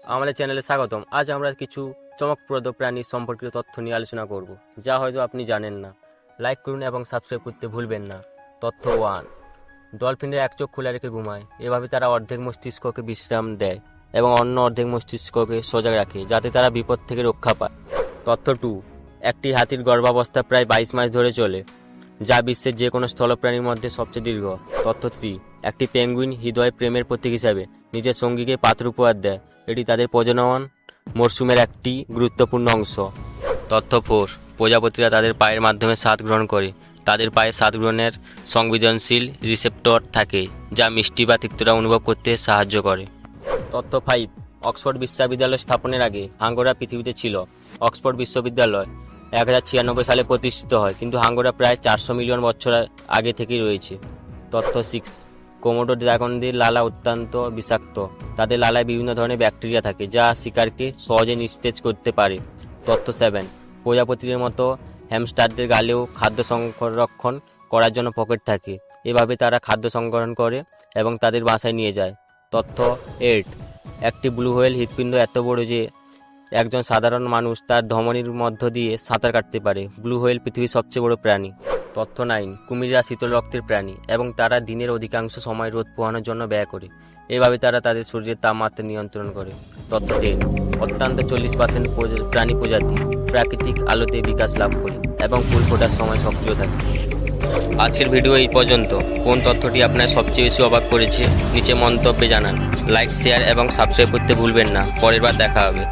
আমাদের চ্যানেলে স্বাগতম। আজ আমরা কিছু চমকপ্রদ প্রাণী সম্পর্কিত তথ্য নিয়ে আলোচনা করব, যা হয়তো আপনি জানেন না। লাইক করুন এবং সাবস্ক্রাইব করতে ভুলবেন না। তথ্য 1, ডলফিনের এক চোখ খোলা রেখে ঘুমায়। এভাবে তারা অর্ধেক মস্তিষ্ককে বিশ্রাম দেয় এবং অন্য অর্ধেক মস্তিষ্ককে সজাগ রাখে, যাতে তারা বিপদ থেকে রক্ষা পায়। তথ্য 2, একটি হাতির গর্ভাবস্থা প্রায় 22 মাস ধরে চলে, যা বিশ্বের যে কোনো স্থলপ্রাণীর মধ্যে সবচেয়ে দীর্ঘ। তথ্য 3, একটি পেঙ্গুইন হৃদয় প্রেমের প্রতীক হিসাবে নিজের সঙ্গীকে পাত্র উপহার দেয়। এটি তাদের প্রজনন মরশুমের একটি গুরুত্বপূর্ণ অংশ। তথ্য 4, প্রজাপতিরা তাদের পায়ের মাধ্যমে স্বাদ গ্রহণ করে। তাদের পায়ে স্বাদ গ্রহণের সংবেদনশীল রিসেপ্টর থাকে, যা মিষ্টি বা তিক্ততা অনুভব করতে সাহায্য করে। তথ্য 5, অক্সফোর্ড বিশ্ববিদ্যালয় স্থাপনের আগে হাঙ্গোরা পৃথিবীতে ছিল। অক্সফোর্ড বিশ্ববিদ্যালয় 1096 সালে প্রতিষ্ঠিত হয়, কিন্তু হাঙ্গোরা প্রায় 400 মিলিয়ন বছর আগে থেকেই রয়েছে। তথ্য 6, কোমোডো ড্রাগনদের লালা অত্যন্ত বিষাক্ত। তাদের লালায় বিভিন্ন ধরনের ব্যাকটেরিয়া থাকে, যা শিকারকে সহজে নিস্তেজ করতে পারে। তথ্য 7, প্রজাপতির মতো হ্যামস্টারদের গালেও খাদ্য সংরক্ষণ করার জন্য পকেট থাকে। এভাবে তারা খাদ্য সংগ্রহণ করে এবং তাদের বাসায় নিয়ে যায়। তথ্য 8, একটি ব্লু হোয়েল হৃৎপিণ্ড এত বড় যে একজন সাধারণ মানুষ তার ধমনীর মধ্য দিয়ে সাঁতার কাটতে পারে। ব্লু হোয়েল পৃথিবীর সবচেয়ে বড় প্রাণী। তথ্য 9, কুমিররা শীতল রক্তের প্রাণী এবং তারা দিনের অধিকাংশ সময় রোদ পোহানোর জন্য ব্যয় করে। এভাবে তারা তাদের শরীরের তাপমাত্রা নিয়ন্ত্রণ করে। তথ্য 10, অত্যন্ত 40% প্রাণী প্রজাতি প্রাকৃতিক আলোতে বিকাশ লাভ করে এবং ফুল ফোটার সময় সক্রিয় থাকে। আজকের ভিডিও এই পর্যন্ত। কোন তথ্যটি আপনার সবচেয়ে বেশি অবাক করেছে নিচে মন্তব্যে জানান। লাইক, শেয়ার এবং সাবস্ক্রাইব করতে ভুলবেন না। পরের বার দেখা হবে।